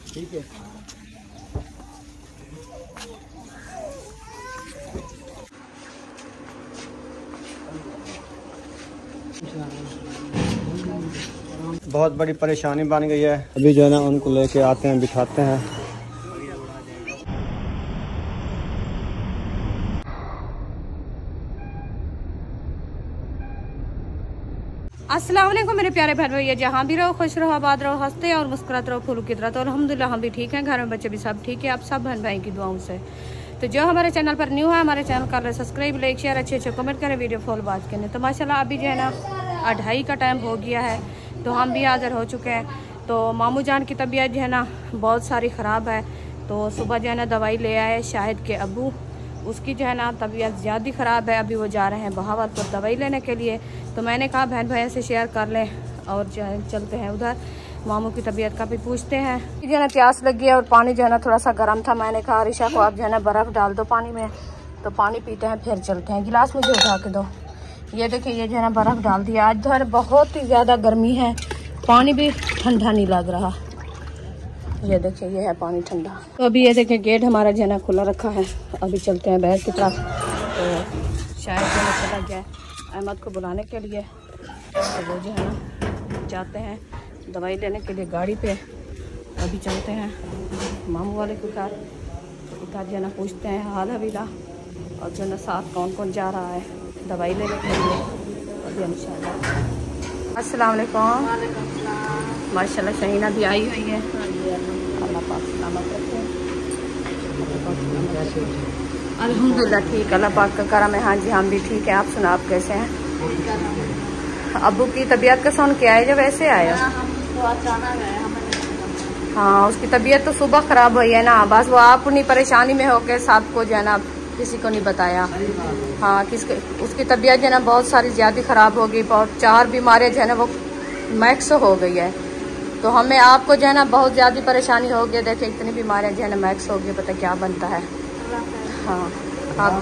ठीक है। बहुत बड़ी परेशानी बन गई है। अभी जो है ना उनको लेके आते हैं, बिठाते हैं। अस्सलाम वालेकुम मेरे प्यारे बहन भैया, जहाँ भी रहो खुश रहो, आबाद रहो, हंसते और मुस्कुराते रहो फूलों की तरह। तो अल्हम्दुलिल्लाह हम भी ठीक हैं, घर में बच्चे भी सब ठीक है, आप सब बहन भाई की दुआओं से। तो जो हमारे चैनल पर न्यू है, हमारे चैनल कर ले सब्सक्राइब, लाइक शेयर, अच्छे अच्छे कमेंट करें, वीडियो फॉलो बात करें। तो माशाल्लाह अभी जो है ना 2:30 का टाइम हो गया है, तो हम भी हाज़िर हो चुके हैं। तो मामू जान की तबीयत जो है ना बहुत सारी ख़राब है। तो सुबह जो है ना दवाई ले आए शाहिद के अबू, उसकी जो है ना तबीयत ज़्यादा ख़राब है। अभी वो जा रहे हैं बहावलपुर दवाई लेने के लिए। तो मैंने कहा बहन भैया से शेयर कर लें और चलते हैं उधर, मामू की तबीयत का भी पूछते हैं। जो है ना प्यास लगी है और पानी जो है ना थोड़ा सा गर्म था। मैंने कहा रिशा को आप जो है ना बर्फ़ डाल दो पानी में, तो पानी पीते हैं फिर चलते हैं। गिलास मुझे उठा के दो। ये देखिए ये जो है ना बर्फ़ डाल दिया। आज उधर बहुत ही ज़्यादा गर्मी है, पानी भी ठंडा नहीं लग रहा। ये देखिए ये है पानी ठंडा। तो अभी ये देखिए गेट हमारा जो है ना खुला रखा है। अभी चलते हैं बैग की तरफ। तो शायद जो है चला गया अहमद को बुलाने के लिए, तो वो जो है ना जाते हैं दवाई लेने के लिए गाड़ी पे। अभी चलते हैं मामू वाले के घर, जो है ना पूछते हैं हाल हवीला, और जो है ना साथ कौन कौन जा रहा है दवाई लेने के लिए। अभी इंशाल्लाह। अस्सलाम वालेकुम। माशाल्लाह शहीना भी आई हुई है। अल्लाह पाक सलामत रखे। अल्हम्दुलिल्लाह ठीक, अल्लाह पाक का करम है। हाँ जी हम भी ठीक है। आप सुना आप कैसे हैं? अब्बू की तबीयत का सुन के आए, जब ऐसे आए? हाँ उसकी तबीयत तो सुबह ख़राब हुई है ना, बस वो आप अपनी परेशानी में होकर सबको जो है ना किसी को नहीं बताया। हाँ उसकी तबीयत जो है ना बहुत सारी ज़्यादा ख़राब हो गई। बहुत 4 बीमारियाँ जो है ना वो मैक्स हो गई है। तो हमें आपको जो है ना बहुत ज़्यादा परेशानी हो गई। देखिए इतनी बीमारियाँ जो है ना मैक्स हो गई, पता क्या बनता है। हाँ आप,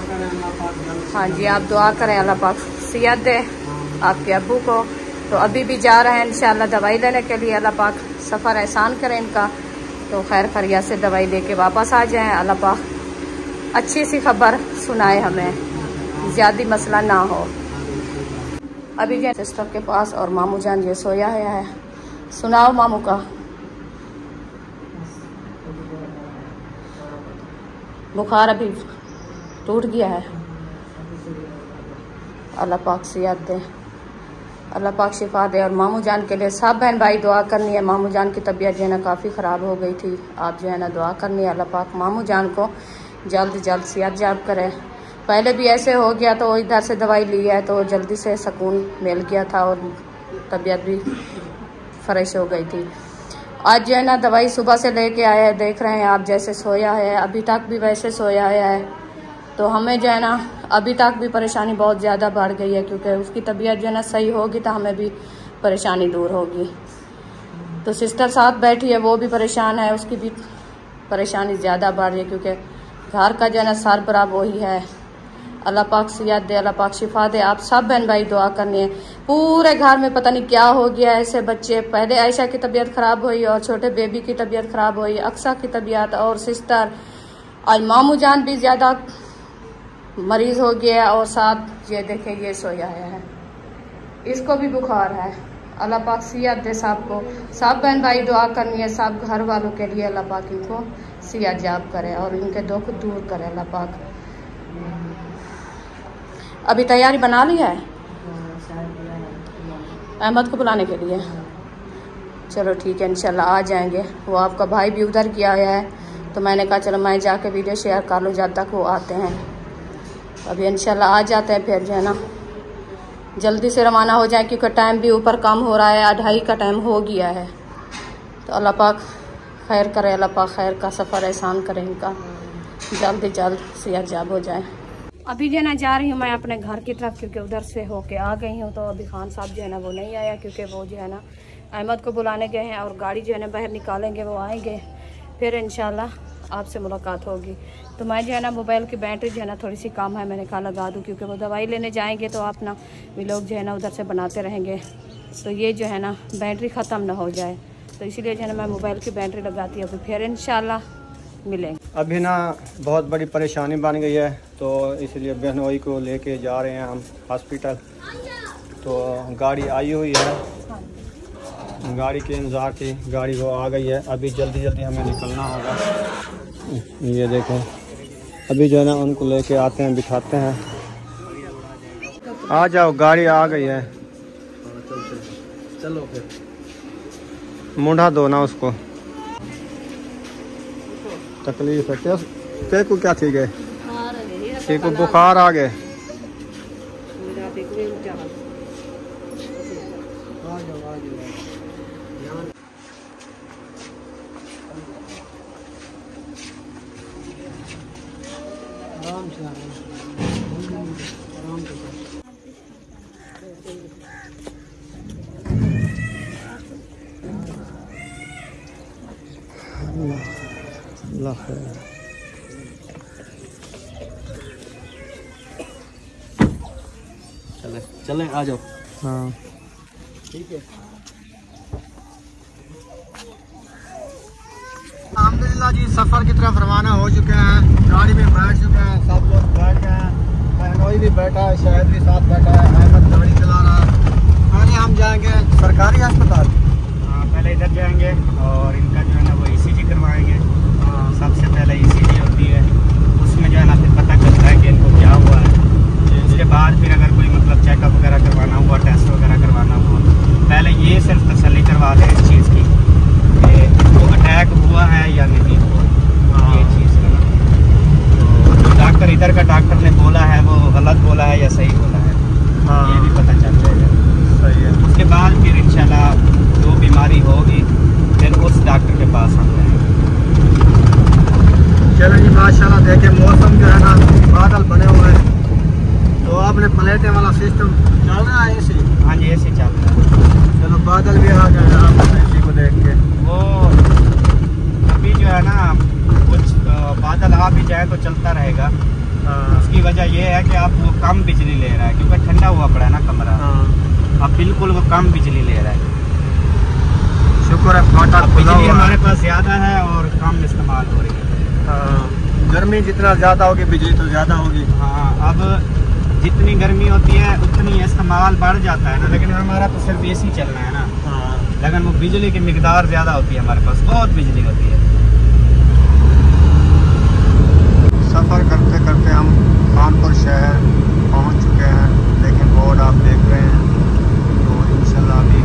हाँ जी आप दुआ करें अल्लाह पाक सेहत दे आपके अब्बू को। तो अभी भी जा रहे हैं इंशाल्लाह दवाई लेने के लिए। अल्लाह पाक सफ़र एहसान करें इनका, तो खैर खैरियत से दवाई लेके वापस आ जाएं। अल्लाह पाक अच्छी सी खबर सुनाए, हमें ज़्यादा मसला ना हो। अभी जो सिस्टर के पास और मामू जान ये सोया है। सुनाओ मामू का। बुखार अभी टूट गया है। अल्लाह पाक सेहत दे, अल्लाह पाक शिफा दे। और मामू जान के लिए सब बहन भाई दुआ करनी है। मामू जान की तबीयत जो है ना काफ़ी ख़राब हो गई थी। आप जो है ना दुआ करनी है, अल्लाह पाक मामू जान को जल्द जल्द सेहत याब करे। पहले भी ऐसे हो गया, तो इधर से दवाई ली है तो जल्दी से सुकून मिल गया था और तबीयत भी फ्रेश हो गई थी। आज जो है ना दवाई सुबह से लेके आया है, देख रहे हैं आप जैसे सोया है, अभी तक भी वैसे सोया है। तो हमें जो है ना अभी तक भी परेशानी बहुत ज़्यादा बढ़ गई है, क्योंकि उसकी तबीयत जो है ना सही होगी तो हमें भी परेशानी दूर होगी। तो सिस्टर साथ बैठी है, वो भी परेशान है, उसकी भी परेशानी ज़्यादा बढ़ रही है, क्योंकि घर का जो है ना सरबराह वही है। अल्लाह पाक सेहत दे, अल्लाह पाक शिफा दे। आप सब बहन भाई दुआ करनी है। पूरे घर में पता नहीं क्या हो गया, ऐसे बच्चे। पहले आयशा की तबीयत ख़राब हुई और छोटे बेबी की तबीयत ख़राब हुई, अक्सा की तबीयत और सिस्टर, आज मामू जान भी ज़्यादा मरीज़ हो गया। और साथ ये देखे ये सोया है, इसको भी बुखार है। अल्लाह पाक सेहत दे सबको। सब बहन भाई दुआ करनी है, सब घर वालों के लिए अल्लाह पाक इनको सेहत याब करे और इनके दुख दूर करे अल्लाह पाक। अभी तैयारी बना ली है अहमद को बुलाने के लिए? चलो ठीक है इंशाल्लाह आ जाएंगे। वो आपका भाई भी उधर गया है, तो मैंने कहा चलो मैं जाके वीडियो शेयर कर लूँ जब तक वो आते हैं। अभी इंशाल्लाह आ जाते हैं, फिर जो है ना जल्दी से रवाना हो जाए, क्योंकि टाइम भी ऊपर कम हो रहा है, 2:30 का टाइम हो गया है। तो अल्लाह पाक खैर करे, अल्लाह पाक खैर का सफ़र एहसान करे, इनका जल्द जल्द सेहत याब हो जाए। अभी जो है ना जा रही हूँ मैं अपने घर की तरफ, क्योंकि उधर से होके आ गई हूँ। तो अभी खान साहब जो है ना वो नहीं आया, क्योंकि वो जो है ना अहमद को बुलाने गए हैं और गाड़ी जो है ना बाहर निकालेंगे, वो आएंगे, फिर इंशाल्लाह आपसे मुलाकात होगी। तो मैं जो है ना मोबाइल की बैटरी जो है ना थोड़ी सी कम है, मैंने कहा लगा दूँ, क्योंकि वो दवाई लेने जाएंगे तो आप ना व्लॉग जो है ना उधर से बनाते रहेंगे, तो ये जो है ना बैटरी ख़त्म ना हो जाए, तो इसीलिए जो है ना मैं मोबाइल की बैटरी लगाती हूँ। फिर इंशाल्लाह मिलेंगे। अभी ना बहुत बड़ी परेशानी बन गई है, तो इसलिए बहनोई को लेके जा रहे हैं हम हॉस्पिटल। तो गाड़ी आई हुई है, गाड़ी के इंतज़ार थी, गाड़ी वो आ गई है। अभी जल्दी जल्दी हमें निकलना होगा। ये देखो, अभी जो है ना उनको लेके आते हैं, बिठाते हैं। आ जाओ, गाड़ी आ गई है। चलो फिर मुंडा दो ना उसको, तकलीफ है। ते को क्या थी गए? ते को बुखार आ गए। आराम से चले चले, आ जाओ। हाँ ठीक है। अल्हम्दुलिल्लाह जी, सफ़र की तरफ रवाना हो चुके हैं। गाड़ी में बैठ चुके हैं, सब लोग बैठ गए हैं। बहनोई भी बैठा है, शायद भी साथ बैठा है, अहमद गाड़ी चला रहा है। पहले हम जाएंगे सरकारी अस्पताल। हाँ, पहले इधर जाएंगे और इनका जो है ना वो ECG करवाएंगे। सबसे पहले ECG होती है, उसमें जो है ना फिर पता चलता है कि इनको क्या हुआ है। उसके बाद फिर अगर कोई मतलब चेकअप वगैरह करवाना हुआ, टेस्ट वगैरह करवाना हुआ, पहले ये सिर्फ तसल्ली करवा लें इस चीज़ की कि वो अटैक हुआ है या नहीं हुआ। ये चीज़ का तो डॉक्टर, इधर का डॉक्टर ने बोला है वो गलत बोला है या सही बोला है, ये भी पता चल जाएगा। सही है। उसके बाद फिर इंशाल्लाह जो बीमारी होगी फिर उस डॉक्टर के पास हम जाएंगे। चलो जी, माशाल्लाह देखे मौसम जो है ना बादल बने हुए हैं, तो आपने प्लेटें वाला सिस्टम चल रहा है AC? हाँ जी, ऐसे चल रहा है। चलो बादल भी आ गए आप AC को देख के। वो अभी जो है ना कुछ बादल आ भी जाए तो चलता रहेगा। उसकी वजह ये है कि आप वो कम बिजली ले रहा है, क्योंकि ठंडा हुआ पड़ा है ना कमरा। अब बिल्कुल वो कम बिजली ले रहा है। शुक्र है फाटा खुला बिजली हुआ हमारे है। पास ज़्यादा है और कम इस्तेमाल हो रही है। गर्मी जितना ज़्यादा होगी बिजली तो ज़्यादा होगी। हाँ, अब जितनी गर्मी होती है उतनी इस्तेमाल बढ़ जाता है ना, लेकिन हमारा तो सिर्फ AC चलना है ना। लेकिन वो बिजली की मिकदार ज़्यादा होती है, हमारे पास बहुत बिजली होती है। सफ़र करते करते हम कानपुर शहर पहुंच चुके हैं। लेकिन बोर्ड आप देख रहे हैं, तो इंशाल्लाह अभी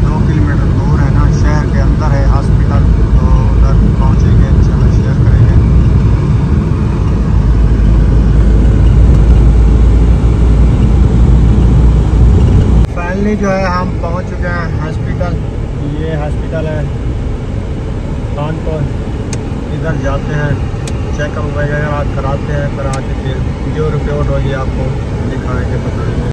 2 किलोमीटर दूर है ना, शहर के अंदर है हॉस्पिटल, तो उधर पहुंचेंगे, इंशाल्लाह शेयर करेंगे। फाइनली जो है हम पहुंच चुके हैं हॉस्पिटल। ये हॉस्पिटल है कानपुर। इधर जाते हैं, चेकअप वगैरह कराते हैं, करा के फिर जो रिपोर्ट होगी आपको दिखाएंगे, बताएंगे।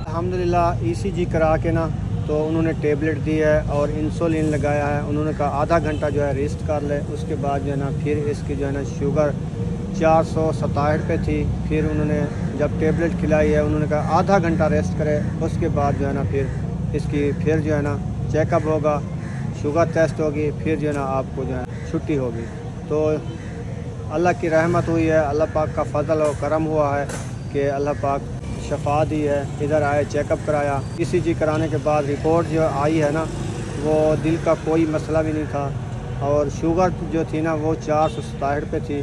अल्हम्दुलिल्लाह ECG करा के ना तो उन्होंने टेबलेट दी है और इंसुलिन लगाया है। उन्होंने कहा आधा घंटा जो है रेस्ट कर ले, उसके बाद जो है ना फिर इसकी जो है ना शुगर 467 पे थी। फिर उन्होंने जब टेबलेट खिलाई है, उन्होंने कहा आधा घंटा रेस्ट करे, उसके बाद जो है ना फिर इसकी फिर जो है ना चेकअप होगा, शुगर टेस्ट होगी, फिर जो है ना आपको जो है छुट्टी होगी। तो अल्लाह की रहमत हुई है, अल्लाह पाक का फ़ज़ल और करम हुआ है कि अल्लाह पाक शफा दी है। इधर आए, चेकअप कराया। ECG कराने के बाद रिपोर्ट जो आई है ना, वो दिल का कोई मसला भी नहीं था और शुगर जो थी ना वो 467 पे थी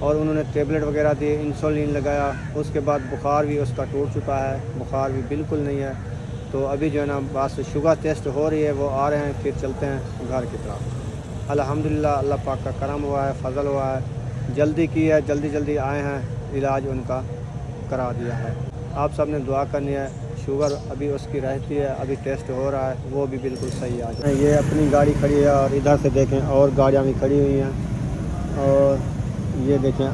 और उन्होंने टेबलेट वगैरह दी, इंसुलिन लगाया। उसके बाद बुखार भी उसका टूट चुका है, बुखार भी बिल्कुल नहीं है। तो अभी जो है ना बस शुगर टेस्ट हो रही है, वो आ रहे हैं, फिर चलते हैं घर की तरफ। अल्हम्दुलिल्लाह अल्लाह पाक का करम हुआ है, फ़ज़ल हुआ है, जल्दी की है, जल्दी जल्दी आए हैं, इलाज उनका करा दिया है। आप सब ने दुआ करनी है। शुगर अभी उसकी रहती है, अभी टेस्ट हो रहा है, वो भी बिल्कुल सही आ जाए। ये अपनी गाड़ी खड़ी है और इधर से देखें और गाड़ियाँ भी खड़ी हुई हैं और ये देखें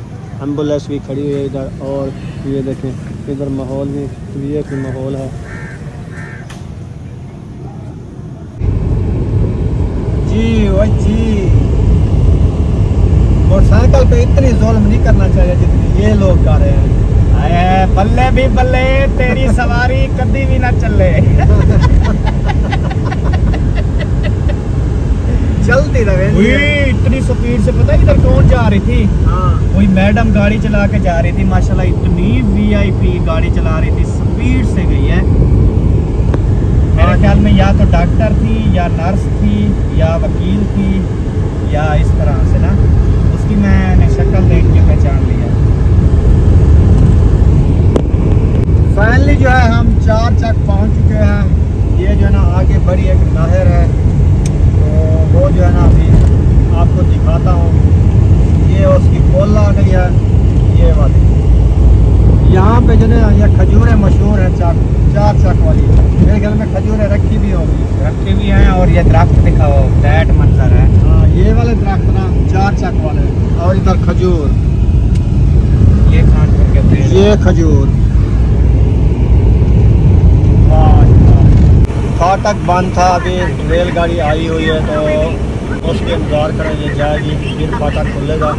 एम्बुलेंस भी खड़ी हुई है इधर। और ये देखें इधर माहौल भी ये कि माहौल है जी। वही जी, मोटरसाइकिल पे इतनी जुल्म नहीं करना चाहिए जितनी ये लोग कर रहे हैं। अरे बल्ले भी बल्ले, तेरी सवारी कभी भी ना चले। चलती रहे इतनी स्पीड से, पता है इधर कौन जा रही थी? हाँ, कोई मैडम गाड़ी चला के जा रही थी माशाल्लाह, इतनी VIP गाड़ी चला रही थी, स्पीड से गई है। मेरे ख्याल में या तो डॉक्टर थी या नर्स थी या वकील थी या इस तरह से ना, उसकी मैंने शक्ल देख के पहचान लिया। फाइनली जो है हम 4 चक पहुंच चुके हैं। ये जो है ना आगे बड़ी एक नहर है, तो वो जो है ना अभी आपको दिखाता हूँ। ये उसकी पोल आ गई है, ये वाली। यहाँ पे जो है ना ये खजूरें मशहूर है, 4 चक वाली। मेरे ख्याल में खजूरें रखी भी होगी, रखी भी हैं। और ये दरख्त दिखाओ, दैट मंजर है। हाँ, ये वाले दरख्त ना 4 चक वाले। और इधर खजूर, ये कानपुर के पेड़, ये खजूर। फाटक बंद था, अभी रेलगाड़ी आई हुई है तो उसके इंतजार करें, ये जाएगी फिर फाटक खुलेगा।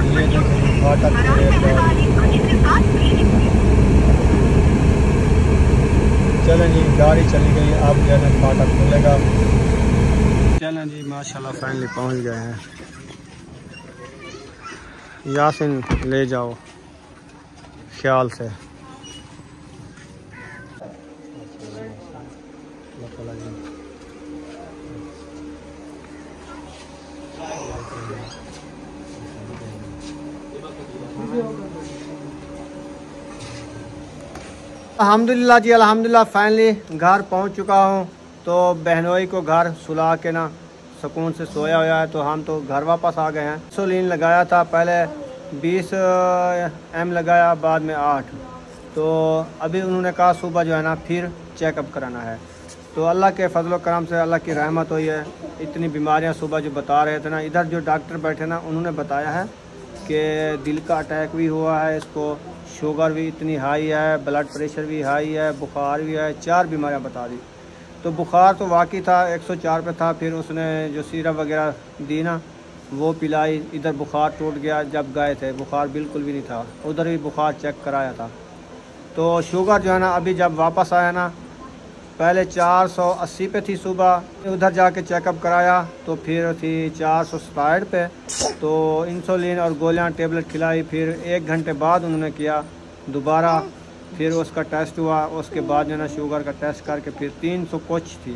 ये देखिए फाटक रेलगाड़ी। चलें जी, गाड़ी चली गई, अब जो है फाटक खुलेगा। चलें जी, माशाल्लाह फाइनली पहुंच गए हैं। यासिन ले जाओ ख्याल से। अल्हम्दुलिल्लाह जी, अल्हम्दुलिल्लाह फाइनली घर पहुंच चुका हूं। तो बहनोई को घर सुला के ना सुकून से सोया हुआ है, तो हम तो घर वापस आ गए हैं। इंसुलिन लगाया था, पहले 20 M लगाया, बाद में 8। तो अभी उन्होंने कहा सुबह जो है ना फिर चेकअप कराना है। तो अल्लाह के फजल व करम से, अल्लाह की रहमत हुई है। इतनी बीमारियां सुबह जो बता रहे थे ना, इधर जो डॉक्टर बैठे ना उन्होंने बताया है कि दिल का अटैक भी हुआ है इसको, शुगर भी इतनी हाई है, ब्लड प्रेशर भी हाई है, बुखार भी है, 4 बीमारियां बता दी। तो बुखार तो वाकई था 104 पे था, फिर उसने जो सिरप वगैरह दी ना वो पिलाई, इधर बुखार टूट गया। जब गए थे बुखार बिल्कुल भी नहीं था, उधर भी बुखार चेक कराया था। तो शुगर जो है ना अभी जब वापस आया ना, पहले 480 पे थी सुबह, उधर जाके चेकअप कराया तो फिर थी 467 पे। तो इंसुलिन और गोलियां टेबलेट खिलाई, फिर 1 घंटे बाद उन्होंने किया दोबारा, फिर उसका टेस्ट हुआ। उसके बाद जो है ना शुगर का टेस्ट करके फिर 300 कुछ थी।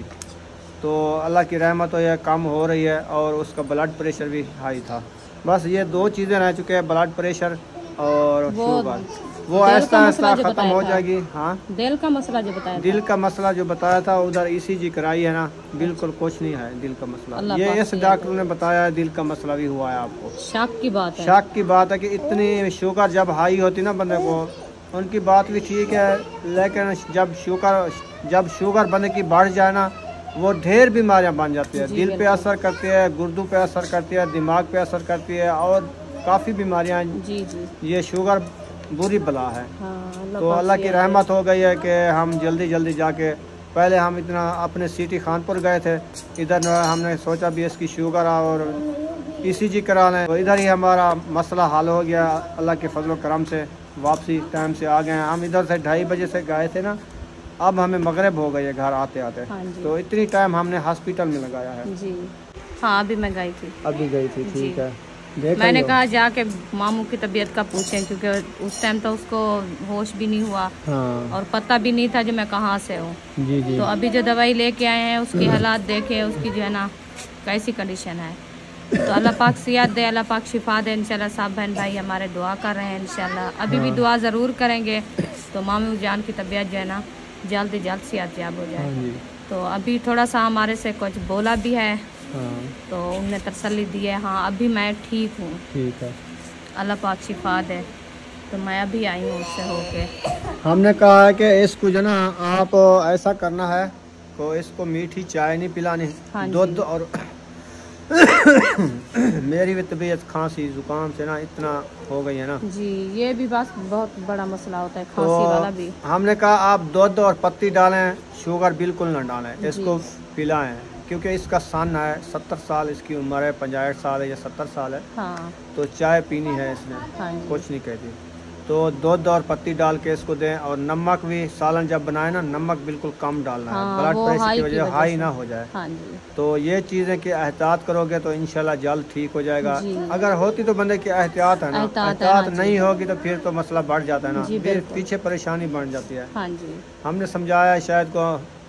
तो अल्लाह की रहमत हो यह कम हो रही है, और उसका ब्लड प्रेशर भी हाई था। बस ये 2 चीज़ें रह चुके हैं, ब्लड प्रेशर और शुगर। वो आहिस्ता आहिस्ता ख़त्म हो जाएगी। हाँ, दिल का मसला जो बताया, दिल का मसला जो बताया था उधर ECG कराई है ना, बिल्कुल कुछ नहीं है दिल का मसला। ये इस डॉक्टर ने बताया है दिल का मसला भी हुआ है आपको। शक की बात है, शक की बात है कि इतनी शुगर जब हाई होती ना बंदे को, उनकी बात भी ठीक है, लेकिन जब शुगर बंदे की बढ़ जाए ना, वो ढेर बीमारियां बन जाती है। दिल पे असर करती है, गुर्दों पे असर करती है, दिमाग पे असर करती है, और काफ़ी बीमारियां। जी ये शुगर बुरी बला है। हाँ, तो अल्लाह की रहमत हो गई है कि हम जल्दी जाके, पहले हम इतना अपने सिटी खानपुर गए थे, इधर हमने सोचा भी इसकी शुगर और ECG करा लें, तो इधर ही हमारा मसला हल हो गया। अल्लाह के फजल करम से वापसी टाइम से आ गए हैं। हम इधर से 2:30 बजे से गए थे ना, अब हमें मगरिब हो गई है घर आते आते। हाँ, तो इतनी टाइम हमने हॉस्पिटल में लगाया है। जी हाँ, अभी मैं गई थी, अभी गई थी, ठीक है। मैंने कहा जाके मामू की तबीयत का पूछें, क्योंकि उस टाइम तो उसको होश भी नहीं हुआ। हाँ, और पता भी नहीं था जो मैं कहाँ से हूँ। जी जी। तो अभी जो दवाई लेके आए हैं उसकी हालात देखे, उसकी जो है ना कैसी कंडीशन है। तो अल्लाह पाक सेहत दे, अल्लाह पाक शिफा दे इंशाल्लाह। सब बहन भाई हमारे दुआ कर रहे हैं इंशाल्लाह, अभी भी दुआ ज़रूर करेंगे। तो मामू जान की तबीयत जो है ना जल्द सेहत याब हो जाए। तो अभी थोड़ा सा हमारे से कुछ बोला भी है, तो उनने तसल्ली दी है, हाँ अभी मैं ठीक हूँ, ठीक है, अल्लाह पाक शिफा दे। तो मैं अभी आई हूँ उससे होके। हमने कहा है कि इसको जो ना आप ऐसा करना है, तो इसको मीठी चाय नहीं पिलानी, हाँ दूध और मेरी भी तबीयत खांसी जुकाम से ना इतना हो गई है ना जी, ये भी बस बहुत बड़ा मसला होता है, तो खांसी वाला भी। हमने कहा आप दूध और पत्ती डालें, शुगर बिल्कुल ना डालें, इसको पिलाएं, क्योंकि इसका सन है, 70 साल इसकी उम्र है, 65 साल है या 70 साल है। हाँ तो चाय पीनी है इसने, हाँ जी। कुछ नहीं कहती। तो दूध और पत्ती डाल के इसको दें, और नमक भी सालन जब बनाए ना, नमक बिल्कुल कम डालना है, ब्लड प्रेशर की वजह हाई ना हो जाए। हाँ जी। तो ये चीज़ें कि एहतियात करोगे तो इंशाल्लाह जल्द ठीक हो जाएगा। जी। अगर होती तो बंदे की एहतियात है ना, एहतियात नहीं होगी तो फिर तो मसला बढ़ जाता है ना, फिर पीछे परेशानी बढ़ जाती है। हाँ जी। हमने समझाया, शायद को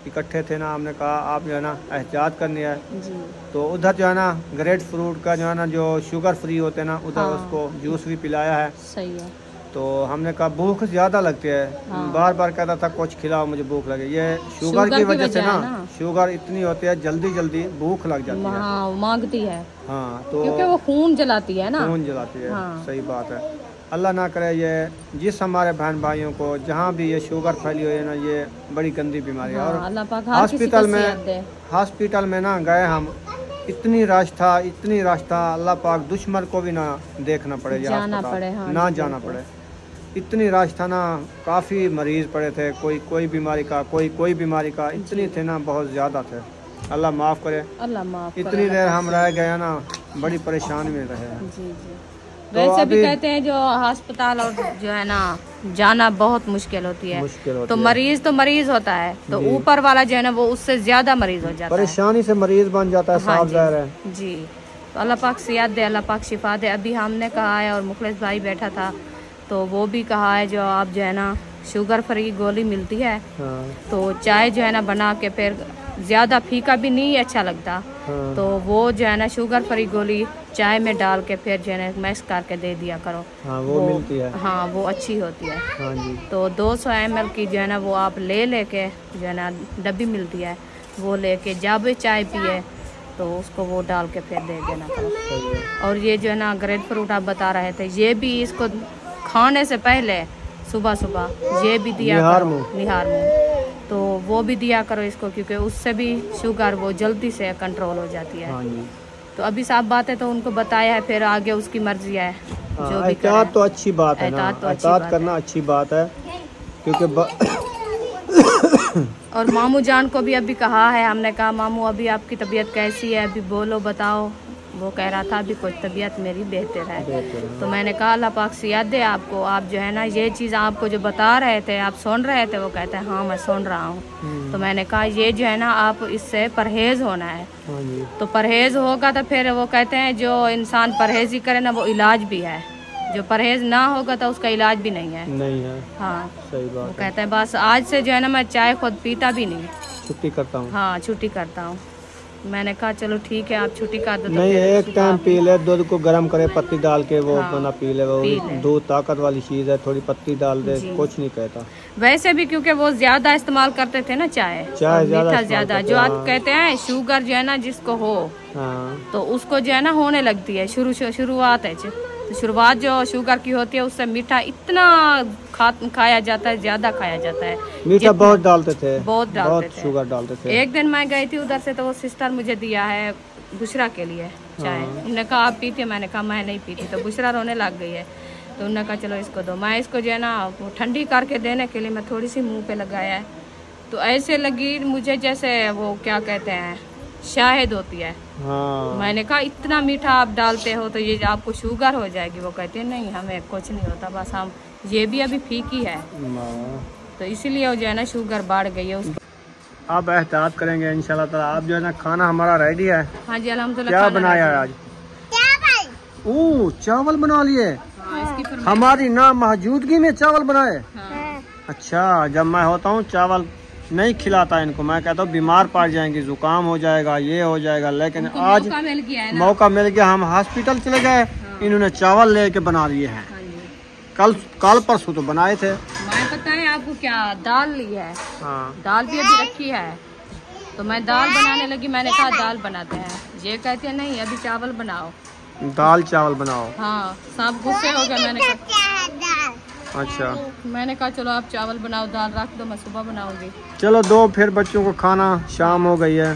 इकट्ठे थे ना, हमने कहा आप जो है ना एहतियात करनी है। जी। तो उधर जो है ना ग्रेट फ्रूट का जो है ना, जो शुगर फ्री होते हैं ना, उधर उसको जूस भी पिलाया है। सही है। तो हमने कहा भूख ज़्यादा लगती है, बार बार कहता था कुछ खिलाओ मुझे भूख लगे। ये शुगर की वजह से ना, शुगर इतनी होती है, जल्दी जल्दी भूख लग जाती है। हाँ, मांगती है। हाँ, तो क्योंकि वो खून जलाती है ना, खून जलाती है। हाँ। सही बात है। अल्लाह ना करे ये जिस हमारे बहन भाइयों को जहाँ भी ये शुगर फैली हुई है ना, ये बड़ी गंदी बीमारी है। हाँ, और अल्लाह पाक हर किसी को सेहत दे। हॉस्पिटल में ना गए हम, इतनी रश था, इतनी रश था, अल्लाह पाक दुश्मन को भी ना देखना पड़े, जाना पड़े, हाँ, ना जाना पड़े, इतनी रश था ना। काफ़ी मरीज पड़े थे, कोई बीमारी का, कोई बीमारी का, इतनी थे ना, बहुत ज़्यादा थे। अल्लाह माफ़ करे, अल्लाह माफ़ करे। इतनी देर हम रह गए ना, बड़ी परेशानी में रहे हैं। जी जी। वैसे भी कहते हैं जो अस्पताल और जो है ना जाना बहुत मुश्किल होती है, तो मरीज होता है, तो ऊपर वाला जो है ना वो उससे ज्यादा मरीज हो जाता है, परेशानी से मरीज बन जाता है। हाँ साफ ज़ाहिर है जी। तो अल्लाह पाक सेहत दे, अल्लाह पाक शिफा दे। अभी हमने कहा है, और मुखलिस भाई बैठा था तो वो भी कहा है, जो आप जो है ना शुगर फ्री गोली मिलती है, तो चाय जो है ना बना के, फिर ज़्यादा फीका भी नहीं अच्छा लगता, तो वो जो है ना शुगर फ्री गोली चाय में डाल के फिर जो है ना मिक्स करके दे दिया करो। हाँ, वो मिलती है। हाँ, वो अच्छी होती है। हाँ जी। तो 200 ml की जो है ना वो आप लेके जो है ना डब्बी मिलती है, वो लेके जब भी चाय पिए तो उसको वो डाल के फिर दे देना करो। और ये जो है ना ग्रेट फ्रूट आप बता रहे थे, ये भी इसको खाने से पहले सुबह सुबह ये भी दिया करो, निहार मुँह, तो वो भी दिया करो इसको, क्योंकि उससे भी शुगर वो जल्दी से कंट्रोल हो जाती है। हाँ जी। तो अभी साफ बात है, तो उनको बताया है, फिर आगे उसकी मर्जी है जो भी करे। तो अच्छी बात है ना, एहतियात करना अच्छी बात है, क्योंकि और मामू जान को भी अभी कहा है, हमने कहा मामू अभी आपकी तबीयत कैसी है, अभी बोलो बताओ। वो कह रहा था अभी कुछ तबीयत मेरी बेहतर है। तो मैंने कहा अल्लाह पाक सेहत दे आपको, आप जो है ना ये चीज़ आपको जो बता रहे थे, आप सुन रहे थे? वो कहते हैं हाँ मैं सुन रहा हूँ। तो मैंने कहा ये जो है ना आप इससे परहेज़ होना है। तो परहेज़ होगा तो फिर वो कहते हैं जो इंसान परहेज़ ही करे ना वो इलाज भी है, जो परहेज़ ना होगा तो उसका इलाज भी नहीं है। हाँ सही बात। वो कहते हैं बस आज से जो है ना मैं चाय खुद पीता भी नहीं, छुट्टी करता हूँ। हाँ छुट्टी करता हूँ। मैंने कहा चलो ठीक है आप छुट्टी कर दो। नहीं, एक टाइम पी ले, दूध को गर्म करे पत्ती डाल के, वो बना पी ले, वो दूध ताकत वाली चीज़ है, थोड़ी पत्ती डाल दे, कुछ नहीं कहता। वैसे भी क्योंकि वो ज्यादा इस्तेमाल करते थे ना चाय मीठा ज्यादा, जो आप कहते हैं शुगर जो है ना जिसको हो, तो उसको जो है ना होने लगती है शुरुआत है। तो शुरुआत जो शुगर की होती है उससे मीठा इतना खाया जाता है, ज्यादा खाया जाता है, मीठा बहुत डालते थे, बहुत शुगर डालते थे। एक दिन मैं गई थी उधर से, तो वो सिस्टर मुझे दिया है बुशरा के लिए चाय। उन्होंने कहा आप पीती? मैंने कहा मैं नहीं पीती। तो बुशरा रोने लग गई है, तो उन्होंने कहा चलो इसको दो। मैं इसको जो है ना वो ठंडी करके देने के लिए मैं थोड़ी सी मुँह पे लगाया है, तो ऐसे लगी मुझे जैसे वो क्या कहते हैं शाहिद होती है। मैंने कहा इतना मीठा आप डालते हो तो ये आपको शुगर हो जाएगी। वो कहते हैं नहीं हमें कुछ नहीं होता, बस हम ये भी अभी फीकी है, तो इसीलिए वो जो है ना शुगर बढ़ गई है उसको। अब एहतियात करेंगे इंशाल्लाह ताला। आप जो है ना खाना हमारा रेडी है। हाँ जी अल्हम्दुलिल्लाह। क्या बनाया है आज? चावल बना लिए। हमारी ना मौजूदगी में चावल बनाए। अच्छा, जब मैं होता हूँ चावल नहीं खिलाता इनको, मैं कहता हूँ बीमार पड़ जाएंगे, जुकाम हो जाएगा, ये हो जाएगा, लेकिन आज मौका मिल गया, हम हॉस्पिटल चले गए, इन्होंने चावल लेके बना लिए हैं। कल परसों तो बनाए थे। मैं पता है आपको क्या दाल ली है। दाल भी अभी रखी है, तो मैं दाल बनाने लगी। मैंने कहा दाल बनाते हैं, ये कहते हैं नहीं अभी चावल बनाओ, दाल चावल बनाओ। हाँ सब गुस्से हो गए। मैंने कहा अच्छा, मैंने कहा चलो आप चावल बनाओ, दाल रख दो, मैं सुबह बनाऊंगी। चलो दो फिर बच्चों को खाना, शाम हो गई है।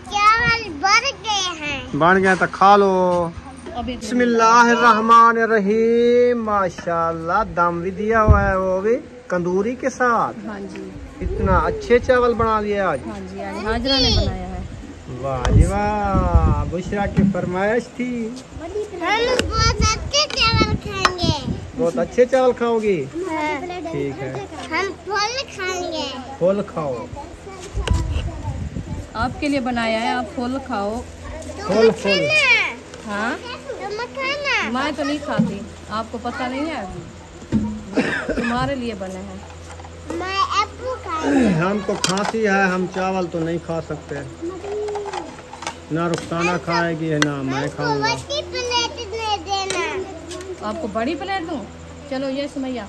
चावल बढ़ गए हैं। बन गया तो खा लो। अभी बिस्मिल्लाहिर्रहमानिर्रहीम। माशाल्लाह दम भी दिया हुआ है, वो भी तंदूरी के साथ। हाँ जी, इतना अच्छे चावल बना लिए आज। हाँ जी, आज हाजरा ने बनाया है। वाह जी वाह, बुशरा की फरमाइश थी। हम बहुत अच्छे चावल खाएंगे। बहुत अच्छे चावल खाओगी? हाँ। ठीक है, हम फल खाएंगे। फल खाओ। आपके लिए बनाया है, आप फल खाओ। फल फल। हाँ, तुम खाना। मैं तो नहीं खाती, आपको पता नहीं है अभी। तुम्हारे लिए बने हैं। मैं एप्पल खाएंगे। हमको खांसी है, हम चावल तो नहीं खा सकते। ना रुखसाना खाएगी ना मैं खाऊंगा। बड़ी प्लेट दे देना। आपको बड़ी प्लेट दूँ? चलो ये सुमैया,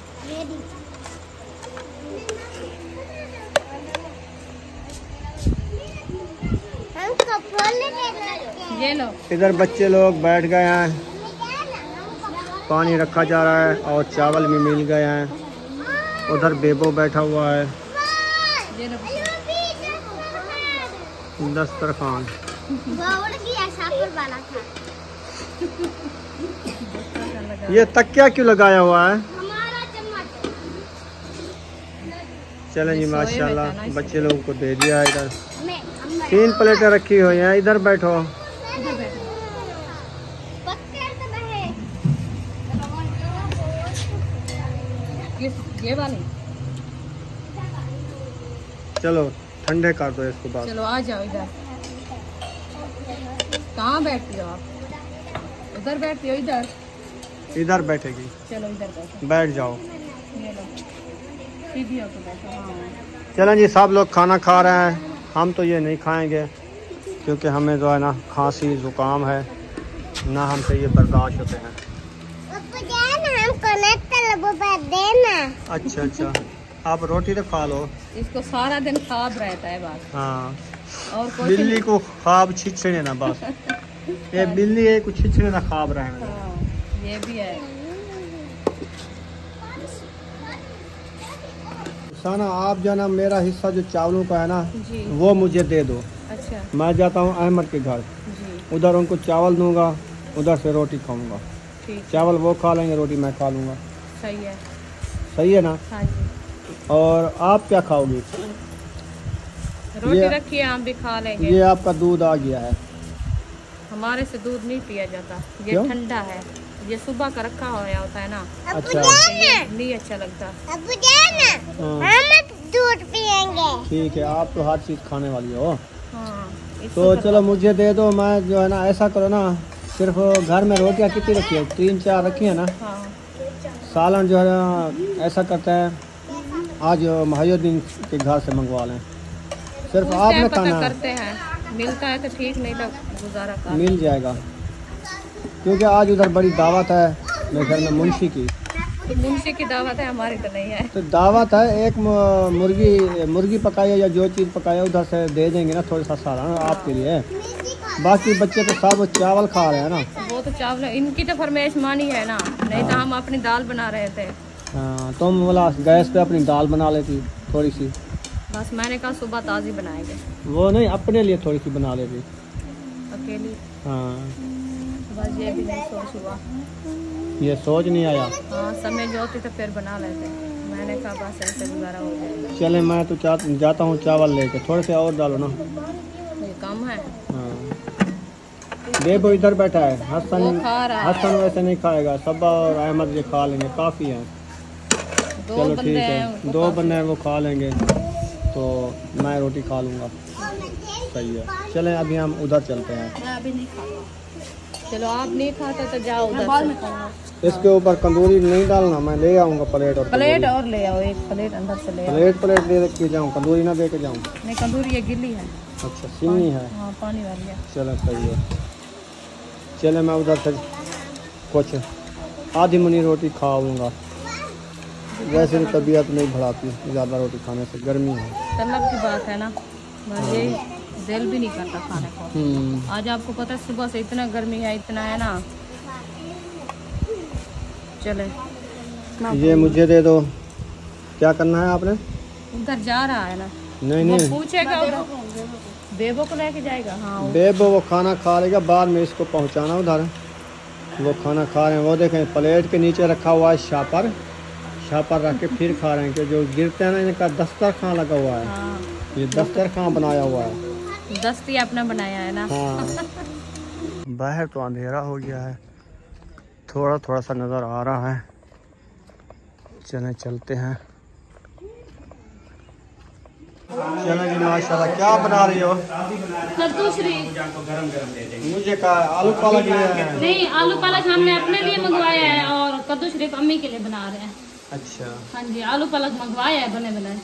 हमको फल दे देना। ये लो। इधर बच्चे लोग बैठ गए हैं, पानी रखा जा रहा है और चावल भी मिल गए हैं। उधर बेबो बैठा हुआ है। ये लो। दस्तरखान। ये तकिया क्यों लगाया हुआ है? चलें जी, माशाल्लाह बच्चे लोगों को दे दिया है। इधर 3 प्लेटें रखी हुई हैं, इधर बैठो। ये वाली। चलो ठंडे कर दो इसको बाद। चलो आ जाओ इधर। कहाँ बैठती हो आप? उधर बैठती हो? इधर इधर बैठेगी। चलो इधर बैठो। बैठ जाओ। ये लो, सीधी होकर बैठो। हाँ, चलें जी, सब लोग खाना खा रहे हैं। हम तो ये नहीं खाएंगे क्योंकि हमें जो है ना खांसी ज़ुकाम है, ना हमसे ये बर्दाश्त होते हैं। देना। अच्छा अच्छा, आप रोटी तो खा लो। इसको सारा दिन ख्वाब रहता है बस, हाँ, और कुछ बिल्ली को ख्वाब छिछड़े ना बस। ये बिल्ली है, कुछ छिछड़े ना ख्वाब रहे। हाँ, ये भी है। साना आप जो ना मेरा हिस्सा जो चावलों का है ना, जी। वो मुझे दे दो। अच्छा मैं जाता हूँ अहमद के घर, जी, उधर उनको चावल दूंगा, उधर से रोटी खाऊंगा। ठीक, चावल वो खा लेंगे, रोटी मैं खा लूँगा। सही है। सही है ना? हाँ जी, और आप क्या खाओगी? रोटी ये- रखिए, हम भी खा लेंगे। ये आपका दूध आ गया है। हमारे से दूध नहीं पिया जाता, ये क्यों? ठंडा है। ये सुबह का रखा हुआ होता है ना, अच्छा, ये नहीं अच्छा लगता। अबू जाना, हाँ, हम दूध पियेंगे। ठीक है, आप तो हर चीज़ खाने वाली हो। हाँ, तो चलो मुझे दे दो। मैं जो है ना ऐसा करो ना, सिर्फ घर में रोटियाँ कितनी रखी है? 3-4 रखी है ना। हाँ, सालन जो है ना ऐसा करते हैं, आज महायुद्दीन के घर से मंगवा लें। सिर्फ उस आपने टाइम पता खाना है। करते हैं, मिलता है तो ठीक, नहीं तो गुजारा कर। मिल जाएगा, क्योंकि आज उधर बड़ी दावत है मेरे घर में मुंशी की। तो मुंशी की दावत है, हमारी तो नहीं है। तो दावत है, एक मुर्गी पकाई है या जो चीज़ पकाई है उधर से दे देंगे ना, थोड़ा सा सालन आपके लिए। बाकी बच्चे तो सब चावल खा रहे हैं ना। वो तो चावल, इनकी तो फरमाइश मानी है ना, नहीं तो हम अपनी दाल बना रहे थे। हाँ, तुम बोला गैस पे अपनी दाल बना लेती थोड़ी सी। बस मैंने कहा सुबह ताज़ी बनाएंगे, वो नहीं, अपने लिए थोड़ी सी बना लेती। अकेली। हाँ, बस ये भी नहीं सोच हुआ। ये सोच नहीं आया। हाँ, समय जो होती तो फिर बना लेते। मैंने कहा बस ऐसे गुजारा हो जाएगा। चले, मैं तो जाता हूँ चावल लेके, थोड़े से और डालो ना। ये कम है। हाँ, बेबो इधर बैठा है। वो हसन खा रहा है। हसन वैसे नहीं खाएगा, सबा और अहमद ये खा लेंगे, काफ़ी है। दो चलो बंदे ठीक हैं, है, उनको 2 काफी। बंदे हैं वो खा लेंगे, तो मैं रोटी खा लूँगा। सही है, चलें अभी हम उधर चलते हैं। मैं अभी नहीं खाता। चलो आप नहीं खाते तो जाओ उधर से। इसके ऊपर तंदूरी नहीं डालना, मैं ले आऊँगा प्लेट और प्लेट और ले आओ, एक प्लेट अंदर से ले आओ। प्लेट दे के जाऊँ, तंदूरी ना दे के जाऊँ? नहीं, तंदूरी ये गिल्ली है। अच्छा, सीनी है। हाँ, पानी वाली है। चलो सही है, चले मैं उधर से कुछ आधी मुनी रोटी खाऊंगा। वैसे भी तबीयत नहीं बढ़ाती ज़्यादा रोटी खाने से, गर्मी है। तलब की बात है ना, बस ये दिल भी नहीं करता खाने को। आज आपको पता है सुबह से इतना गर्मी है, इतना है ना। चले, ये मुझे दे दो। क्या करना है आपने? उधर जा रहा है ना, नहीं वो नहीं, पूछेगा उधर। बेबो को लेके जाएगा। हाँ बेबो वो खाना खा लेगा, बाद में इसको पहुंचाना उधर। वो खाना खा रहे हैं, वो देखें प्लेट के नीचे रखा हुआ है शापर रख के फिर खा रहे हैं कि जो गिरते हैं ना, इनका दस्तरखान लगा हुआ है। हाँ ये दस्तरखान बनाया हुआ है। दस्ती अपना बनाया है ना। हाँ बाहर तो अंधेरा हो गया है, थोड़ा थोड़ा सा नज़र आ रहा है। चलें चलते हैं। चलो जी माशाल्लाह। क्या बना रही हो? कद्दू श्री। मुझे कहा आलू पालक लिया है। नहीं, आलू पालक हमने अपने लिए मंगवाया है और कद्दू शरीफ अम्मी के लिए बना रहे हैं। अच्छा। हाँ जी, आलू पालक मंगवाया है बने बनाए।